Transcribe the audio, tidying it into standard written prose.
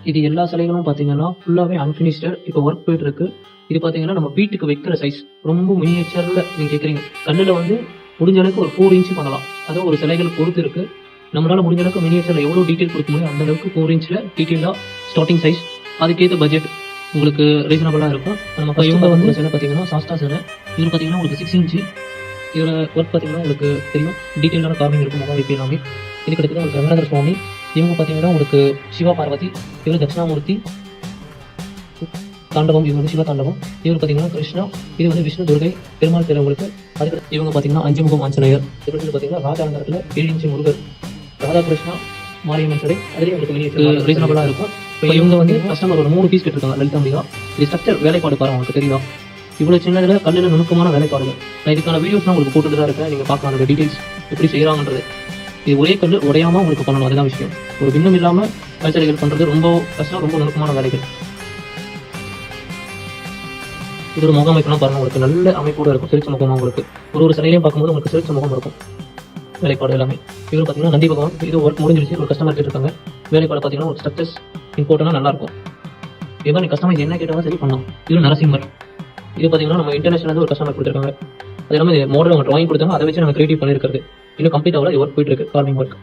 இது எல்லா சிலைகளும் பார்த்தீங்கன்னா ஃபுல்லாகவே அன்ஃபினிஷ்டட். இப்போ ஒர்க் போயிட்டு இருக்கு. இது பார்த்தீங்கன்னா நம்ம வீட்டுக்கு வைக்கிற சைஸ். ரொம்ப மினியேச்சரில் நீங்கள் கேட்குறீங்க. கல்லில் வந்து முடிஞ்ச அளவுக்கு ஒரு 4 இன்ச்சு பண்ணலாம். அதாவது ஒரு சிலைகள் பொறுத்து இருக்கு. நம்மளால முடிஞ்ச அளவுக்கு மினியேச்சரில் எவ்வளோ டீட்டெயில் கொடுக்க முடியும் அந்த அளவுக்கு 4 இன்ச்சில் டீட்டெயிலாக ஸ்டார்டிங் சைஸ். அதுக்கேற்ற பட்ஜெட் உங்களுக்கு ரீசனபிளாக இருக்கும். நம்ம இவங்க வந்து சிலை பார்த்தீங்கன்னா சாஸ்தா சிலை. இது பார்த்தீங்கன்னா உங்களுக்கு 6 இன்ச்சு. இதோட ஒர்க் பார்த்தீங்கன்னா உங்களுக்கு தெரியும். டீட்டெயிலான கார்விங் இருக்கும். முகம் வைப்பு எல்லாமே. இது கிட்டத்தட்ட உங்களுக்கு ரங்கநாதர் சுவாமி. இவங்க பார்த்தீங்கன்னா உங்களுக்கு சிவா பார்வதி. இவர் தட்சிணாமூர்த்தி தாண்டவம். இவர் வந்து சிவ தாண்டவம். இவர் பார்த்தீங்கன்னா கிருஷ்ணா. இது வந்து விஷ்ணு துர்கை பெருமாள் சிலை உங்களுக்கு. அதுக்கு இவங்க பார்த்தீங்கன்னா 5 முகம் ஆஞ்சநேயர். இது பார்த்தீங்கன்னா ராஜாங்கரத்தில் 7 இன்ச்சு முருகர். ராதாகிருஷ்ணா மாரியம்மன் சிலை. அதுலேயும் உங்களுக்கு ரீசனபிளாக இருக்கும். இப்போ இவங்க வந்து கஸ்டமர் ஒரு 3 பீஸ் கேட்டிருக்காங்க லலிதாம்பிகா. இது ஸ்ட்ரக்சர் வேலைப்பாடு பாருங்க உங்களுக்கு தெரியுதா. இவ்வளோ சின்னதில் கல்லில் நுணுக்கமான வேலைப்பாடுகள். நான் இதுக்கான வீடியோஸ் உங்களுக்கு போட்டுட்டு தான் இருக்கேன். நீங்கள் பார்க்கலாம் அந்த டீட்டெயில்ஸ் எப்படி செய்கிறாங்கன்றது. இது ஒரே கல் உடையாமல் உங்களுக்கு பண்ணணும். அதுதான் விஷயம். ஒரு பின்னம் இல்லாமல் கல்ச்சரைகள் பண்ணுறது ரொம்ப கஷ்டம். ரொம்ப நுணுக்கமான வேலைகள். இது ஒரு முக அமைப்புலாம் பாருங்கள் உங்களுக்கு நல்ல அமைப்போடு இருக்கும். சிரிச்ச முகமாக உங்களுக்கு ஒரு சிலையிலையும் பார்க்கும்போது உங்களுக்கு சிரிச்ச முகம் இருக்கும். வேலைப்பாடு எல்லாமே. இவர் பார்த்தீங்கன்னா நந்தி பகவான். இது ஒர்க் முடிஞ்சிருச்சு. ஒரு கஸ்டமர் கேட்டிருக்காங்க. வேலைப்பாடு பார்த்தீங்கன்னா ஒரு ஸ்ட்ரக்சர்ஸ் இம்பார்ட்டனாக நல்லாயிருக்கும். இதுதான் நீ கஸ்டமர் என்ன கேட்டாலும் சரி பண்ணலாம். இது நரசிம்மர். இது பார்த்தீங்கன்னா நம்ம இன்டர்நேஷனல் ஒரு கஸ்டமர் கொடுத்துருக்காங்க. அது எல்லாமே மாடல் அவங்க ட்ராயிங் கொடுத்தாங்க. அதை வச்சு நம்ம கிரியேட்டிவ் பண்ணியிருக்கிறது. இன்னும் கம்ப்ளீட் ஆகல. ஒர்க் போயிட்டு இருக்கு. Carving work.